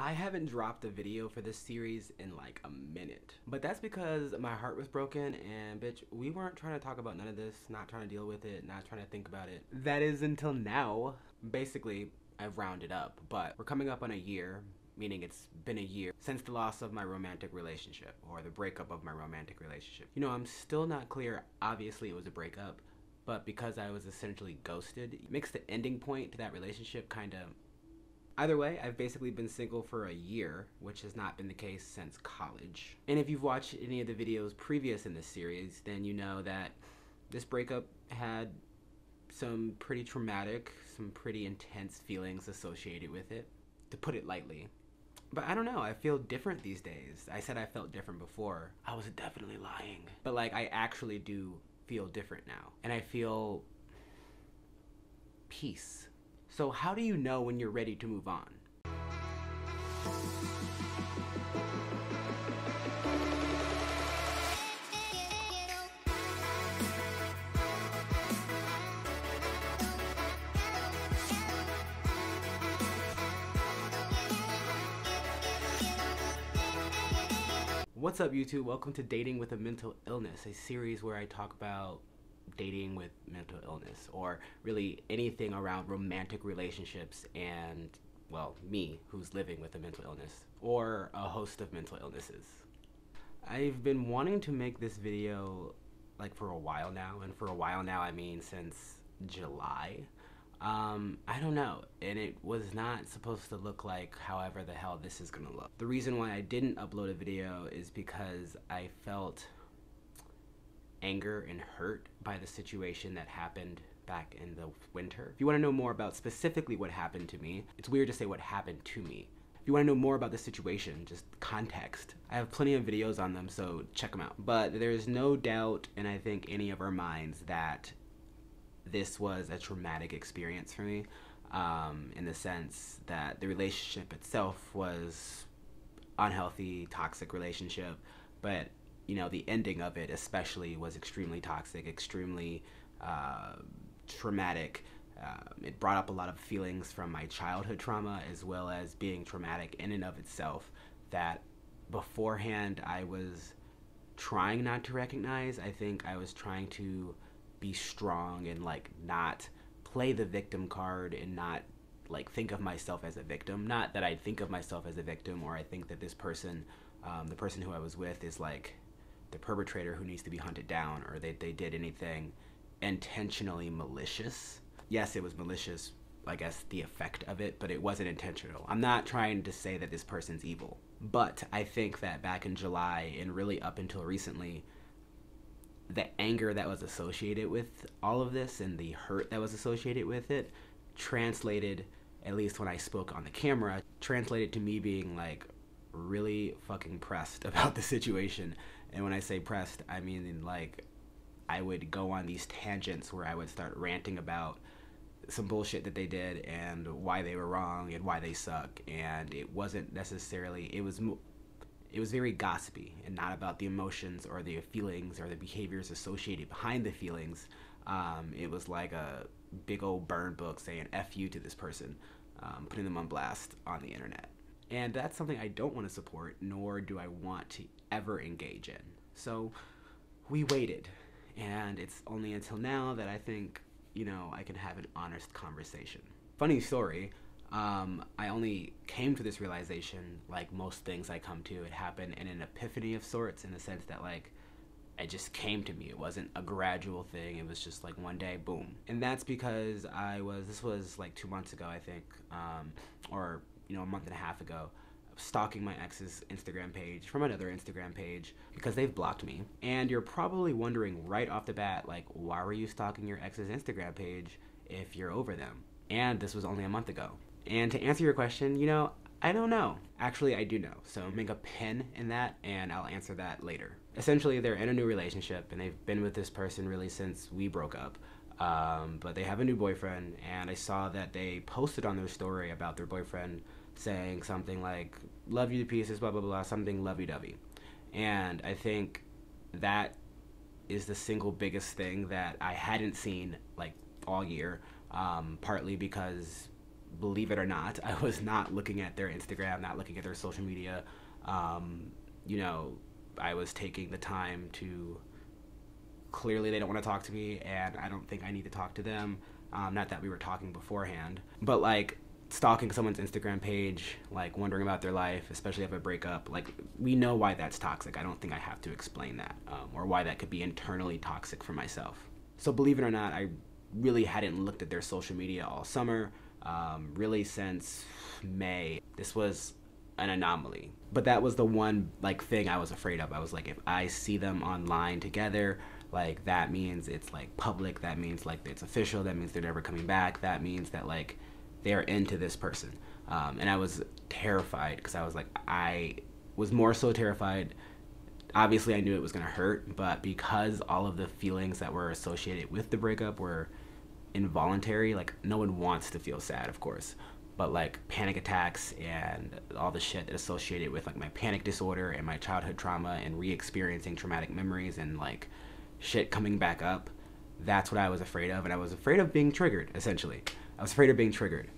I haven't dropped a video for this series in like a minute. But that's because my heart was broken and bitch, we weren't trying to talk about none of this, not trying to deal with it, not trying to think about it. That is until now. Basically, I've rounded up, but we're coming up on a year, meaning it's been a year since the loss of my romantic relationship or the breakup of my romantic relationship. You know, I'm still not clear. Obviously, it was a breakup, but because I was essentially ghosted, it makes the ending point to that relationship kind of. Either way, I've basically been single for a year, which has not been the case since college. And if you've watched any of the videos previous in this series, then you know that this breakup had some pretty traumatic, some pretty intense feelings associated with it, to put it lightly. But I don't know, I feel different these days. I said I felt different before. I was definitely lying. But like, I actually do feel different now. And I feel peace. So how do you know when you're ready to move on? What's up, YouTube? Welcome to Dating with a Mental Illness, a series where I talk about dating with mental illness, or really anything around romantic relationships and, well, me, who's living with a mental illness, or a host of mental illnesses. I've been wanting to make this video like for a while now, and for a while now I mean since July. I don't know, and it was not supposed to look like however the hell this is gonna look. The reason why I didn't upload a video is because I felt anger and hurt by the situation that happened back in the winter. If you want to know more about specifically what happened to me, it's weird to say what happened to me. If you want to know more about the situation, just context, I have plenty of videos on them, so check them out. But there's no doubt in I think any of our minds that this was a traumatic experience for me, in the sense that the relationship itself was unhealthy, toxic relationship, but you know, the ending of it especially was extremely toxic, extremely traumatic. It brought up a lot of feelings from my childhood trauma, as well as being traumatic in and of itself, that beforehand I was trying not to recognize. I think I was trying to be strong and like not play the victim card and not like think of myself as a victim. Not that I think of myself as a victim, or I think that this person, the person who I was with, is like the perpetrator who needs to be hunted down, or they did anything intentionally malicious. Yes, it was malicious, I guess, the effect of it, but it wasn't intentional. I'm not trying to say that this person's evil, but I think that back in July and really up until recently, the anger that was associated with all of this and the hurt that was associated with it translated, at least when I spoke on the camera, translated to me being like really fucking pressed about the situation. And when I say pressed, I mean like I would go on these tangents where I would start ranting about some bullshit that they did and why they were wrong and why they suck. And it wasn't necessarily, it was very gossipy and not about the emotions or the feelings or the behaviors associated behind the feelings. It was like a big old burn book saying F you to this person, putting them on blast on the internet. And that's something I don't want to support, nor do I want to ever engage in. So we waited, and it's only until now that I think, you know, I can have an honest conversation. Funny story, I only came to this realization, like most things I come to, it happened in an epiphany of sorts, in the sense that like it just came to me. It wasn't a gradual thing. It was just like one day, boom. And that's because this was like 2 months ago, I think, or you know, a month and a half ago, stalking my ex's Instagram page from another Instagram page because they've blocked me. And you're probably wondering right off the bat, like, why were you stalking your ex's Instagram page if you're over them? And this was only a month ago. And to answer your question, you know, I don't know. Actually, I do know. So make a pin in that and I'll answer that later. Essentially, they're in a new relationship and they've been with this person really since we broke up. But they have a new boyfriend, and I saw that they posted on their story about their boyfriend saying something like, love you to pieces, blah, blah, blah, something lovey-dovey. And I think that is the single biggest thing that I hadn't seen like all year, partly because believe it or not, I was not looking at their Instagram, not looking at their social media. You know, I was taking the time to, clearly they don't want to talk to me, and I don't think I need to talk to them. Not that we were talking beforehand, but like stalking someone's Instagram page, like wondering about their life, especially if a breakup, like we know why that's toxic. I don't think I have to explain that, or why that could be internally toxic for myself. So believe it or not, I really hadn't looked at their social media all summer, really since May. This was an anomaly. But that was the one like thing I was afraid of. I was like, if I see them online together, like that means it's like public, that means like it's official, that means they're never coming back, that means that like they're into this person. And I was terrified because I was like, I was more so terrified. Obviously I knew it was gonna hurt, but because all of the feelings that were associated with the breakup were involuntary, like no one wants to feel sad, of course, but like panic attacks and all the shit associated with like my panic disorder and my childhood trauma and re-experiencing traumatic memories and like shit coming back up, that's what I was afraid of. And I was afraid of being triggered, essentially. I was afraid of being triggered.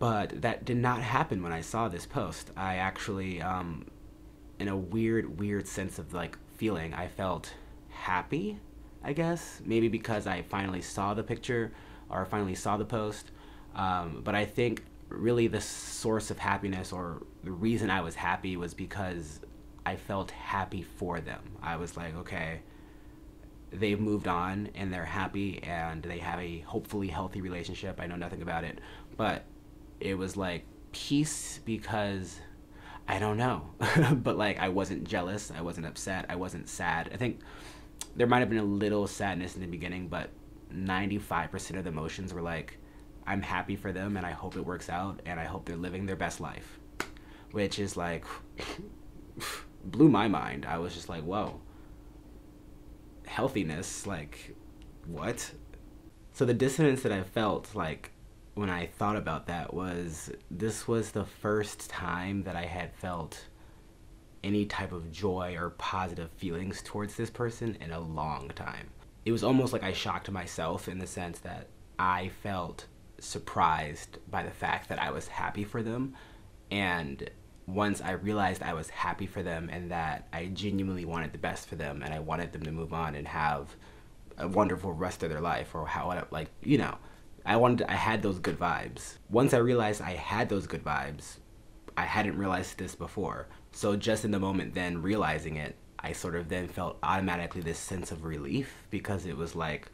But that did not happen when I saw this post. I actually, in a weird sense of like feeling, I felt happy, I guess. Maybe because I finally saw the picture or finally saw the post. But I think really the source of happiness, or the reason I was happy, was because I felt happy for them. I was like, okay, they've moved on and they're happy and they have a hopefully healthy relationship. I know nothing about it, but it was like peace, because I don't know. But like I wasn't jealous, I wasn't upset, I wasn't sad. I think there might have been a little sadness in the beginning, but 95% of the emotions were like, I'm happy for them and I hope it works out and I hope they're living their best life. Which is like blew my mind. I was just like, whoa. Healthiness, like what? So the dissonance that I felt like when I thought about that was, this was the first time that I had felt any type of joy or positive feelings towards this person in a long time. It was almost like I shocked myself in the sense that I felt surprised by the fact that I was happy for them. And once I realized I was happy for them and that I genuinely wanted the best for them and I wanted them to move on and have a wonderful rest of their life, or how, like, you know, I had those good vibes. Once I realized I had those good vibes, I hadn't realized this before. So just in the moment then realizing it, I sort of then felt automatically this sense of relief, because it was like,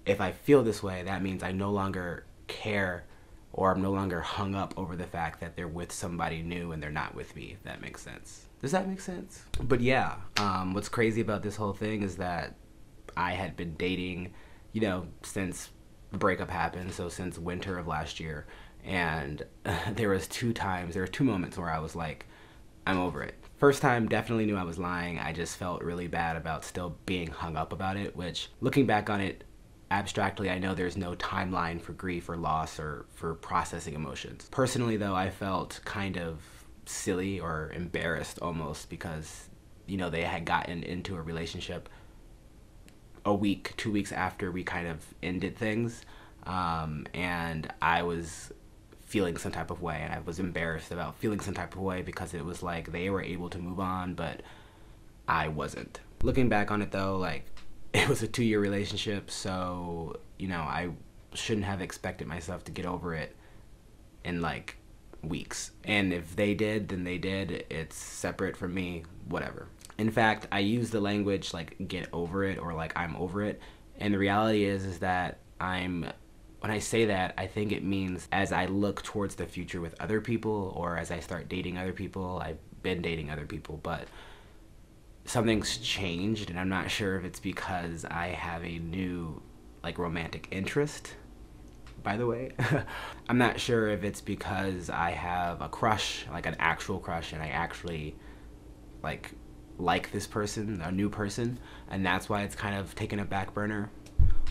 if I feel this way, that means I no longer care, or I'm no longer hung up over the fact that they're with somebody new and they're not with me, if that makes sense. Does that make sense? But yeah, what's crazy about this whole thing is that I had been dating, you know, since the breakup happened, so since winter of last year, and there were two moments where I was like, I'm over it. First time, definitely knew I was lying. I just felt really bad about still being hung up about it, which, looking back on it, abstractly, I know there's no timeline for grief or loss or for processing emotions. Personally, though, I felt kind of silly or embarrassed almost, because, you know, they had gotten into a relationship a week, 2 weeks after we kind of ended things, and I was feeling some type of way, and I was embarrassed about feeling some type of way because it was like they were able to move on, but I wasn't. Looking back on it though, like, it was a 2-year relationship, so, you know, I shouldn't have expected myself to get over it in like weeks. And if they did, then they did. It's separate from me, whatever. In fact, I use the language like get over it or like I'm over it. And the reality is that when I say that, I think it means as I look towards the future with other people, or as I start dating other people. I've been dating other people, but something's changed, and I'm not sure if it's because I have a new like romantic interest, by the way. I'm not sure if it's because I have a crush, like an actual crush, and I actually like this person, a new person, and that's why it's kind of taken a back burner,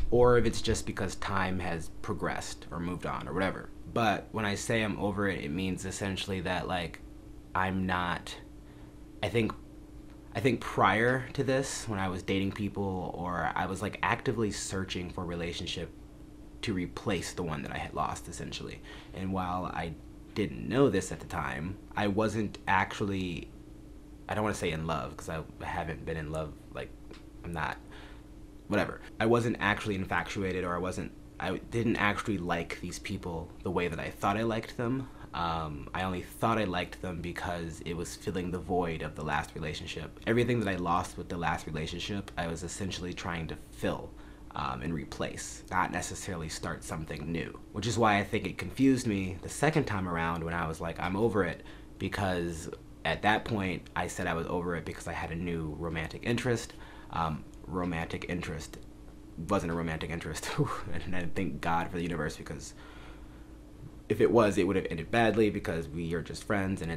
or if it's just because time has progressed or moved on or whatever. But when I say I'm over it, it means essentially that like I'm not, I think prior to this, when I was dating people or I was like actively searching for a relationship to replace the one that I had lost, essentially. And while I didn't know this at the time, I wasn't actually, I don't want to say in love, because I haven't been in love, like, I'm not, whatever. I wasn't actually infatuated, or I didn't actually like these people the way that I thought I liked them. I only thought I liked them because it was filling the void of the last relationship. Everything that I lost with the last relationship, I was essentially trying to fill and replace, not necessarily start something new. Which is why I think it confused me the second time around when I was like, I'm over it, because at that point I said I was over it because I had a new romantic interest. Romantic interest wasn't a romantic interest. And I thank God for the universe, because if it was, it would have ended badly, because we are just friends, and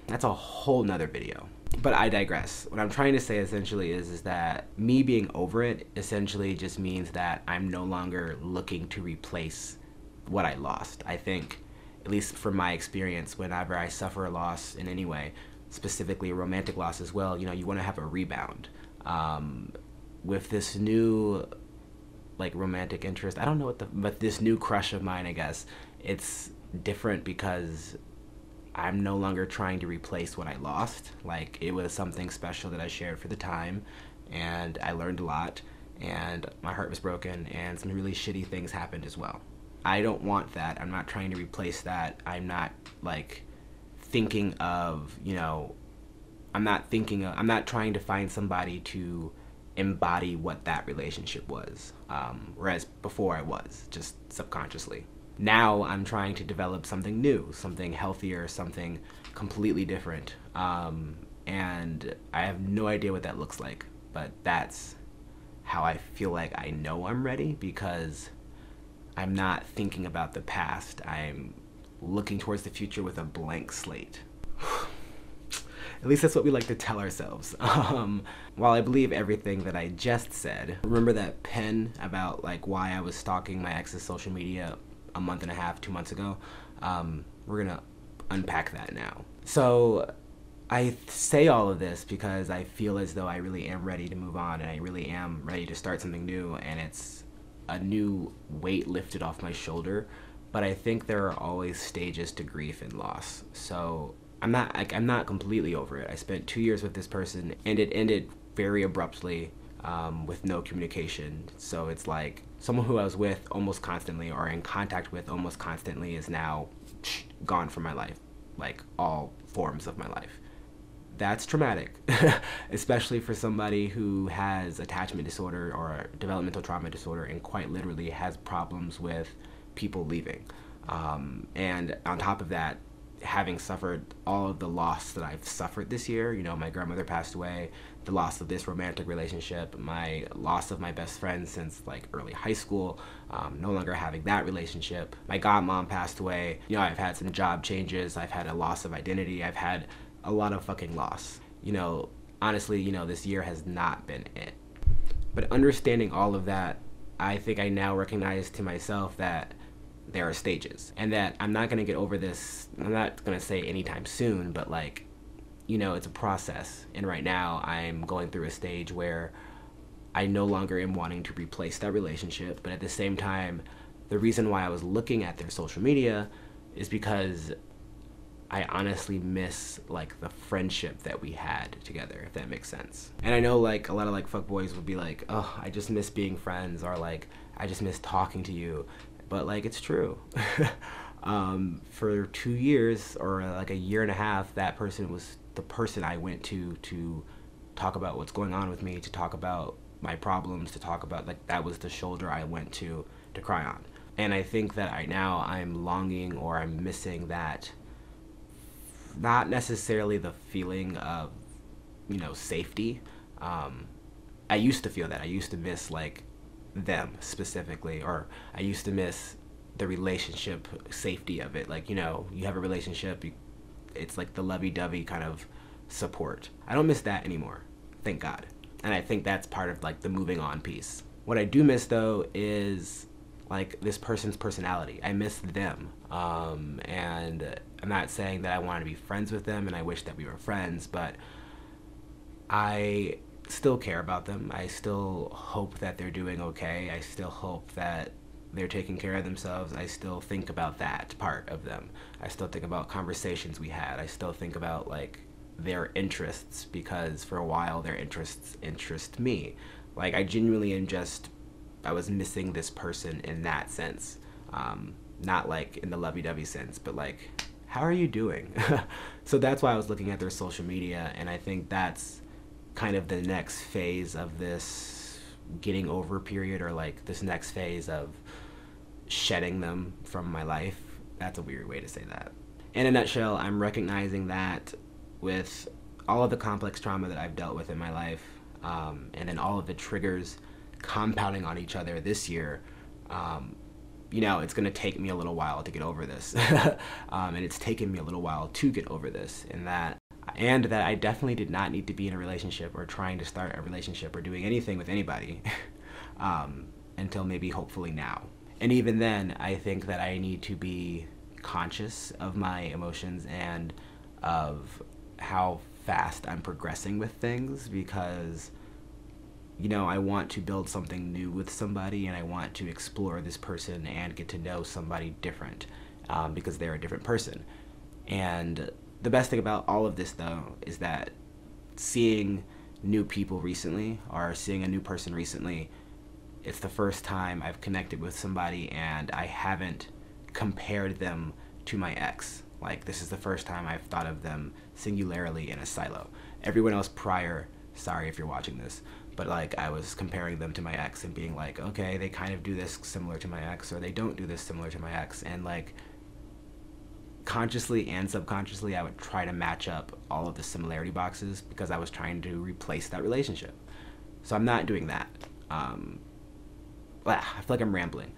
that's a whole nother video. But I digress. What I'm trying to say essentially is that me being over it essentially just means that I'm no longer looking to replace what I lost. I think, at least from my experience, whenever I suffer a loss in any way, specifically a romantic loss as well, you want to have a rebound. With this new, like, romantic interest, I don't know but this new crush of mine, I guess, it's different because I'm no longer trying to replace what I lost. Like, it was something special that I shared for the time, and I learned a lot, and my heart was broken, and some really shitty things happened as well. I don't want that. I'm not trying to replace that. I'm not, like, thinking of, I'm not trying to find somebody to embody what that relationship was, whereas before I was, just subconsciously. Now I'm trying to develop something new, something healthier, something completely different, and I have no idea what that looks like, but that's how I feel like I know I'm ready, because I'm not thinking about the past. I'm looking towards the future with a blank slate. At least that's what we like to tell ourselves. While I believe everything that I just said, remember that pen about, like, why I was stalking my ex's social media a month and a half, 2 months ago? We're gonna unpack that now. So I say all of this because I feel as though I really am ready to move on, and I really am ready to start something new, and it's a new weight lifted off my shoulder. But I think there are always stages to grief and loss. So I'm not completely over it. I spent 2 years with this person, and it ended very abruptly, with no communication. So it's like someone who I was with almost constantly, or in contact with almost constantly, is now gone from my life, like all forms of my life. That's traumatic, especially for somebody who has attachment disorder or developmental trauma disorder, and quite literally has problems with people leaving. And on top of that, having suffered all of the loss that I've suffered this year, my grandmother passed away, the loss of this romantic relationship, my loss of my best friend since, like, early high school, no longer having that relationship, my godmom passed away, I've had some job changes, I've had a loss of identity, I've had a lot of fucking loss. Honestly, this year has not been it. But understanding all of that, I think I now recognize to myself that there are stages, and that I'm not going to get over this. I'm not going to say anytime soon, but, like, it's a process. And right now I'm going through a stage where I no longer am wanting to replace that relationship, but at the same time, the reason why I was looking at their social media is because I honestly miss, like, the friendship that we had together, if that makes sense. And I know, like, a lot of, like, fuckboys would be like, oh, I just miss being friends, or, like, I just miss talking to you. But, like, it's true. For 2 years, or like a year and a half, that person was the person I went to talk about what's going on with me, to talk about my problems, to talk about, like, that was the shoulder I went to cry on. And I think that right now I'm longing, or I'm missing that, not necessarily the feeling of, safety. I used to feel that. I used to miss, like, them specifically, or I used to miss the relationship safety of it. Like, you have a relationship, it's like the lovey-dovey kind of support. I don't miss that anymore, thank God. And I think that's part of, like, the moving on piece. What I do miss, though, is, like, this person's personality. I miss them, and I'm not saying that I want to be friends with them and I wish that we were friends, but I still care about them. I still hope that they're doing okay. I still hope that they're taking care of themselves, I still think about that part of them. I still think about conversations we had. I still think about like their interests, because for a while their interests interest me. Like I genuinely am just, I was missing this person in that sense. Not like in the lovey-dovey sense, but like, how are you doing? So that's why I was looking at their social media, and I think that's kind of the next phase of this getting over period, or like this next phase of shedding them from my life. That's a weird way to say that. In a nutshell, I'm recognizing that with all of the complex trauma that I've dealt with in my life, and then all of the triggers compounding on each other this year, you know, it's going to take me a little while to get over this. And it's taken me a little while to get over this, and that I definitely did not need to be in a relationship or trying to start a relationship or doing anything with anybody until maybe hopefully now. And even then, I think that I need to be conscious of my emotions and of how fast I'm progressing with things, because you know, I want to build something new with somebody, and I want to explore this person and get to know somebody different, because they're a different person. And the best thing about all of this, though, is that seeing new people recently, or seeing a new person recently, it's the first time I've connected with somebody and I haven't compared them to my ex. Like, this is the first time I've thought of them singularly in a silo. Everyone else prior, sorry if you're watching this, but like I was comparing them to my ex and being like, okay, they kind of do this similar to my ex, or they don't do this similar to my ex. And like consciously and subconsciously, I would try to match up all of the similarity boxes because I was trying to replace that relationship. So I'm not doing that. I feel like I'm rambling.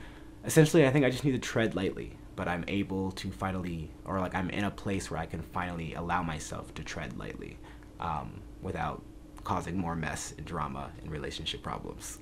Essentially, I think I just need to tread lightly, but I'm able to finally, or like I'm in a place where I can finally allow myself to tread lightly, without causing more mess and drama and relationship problems.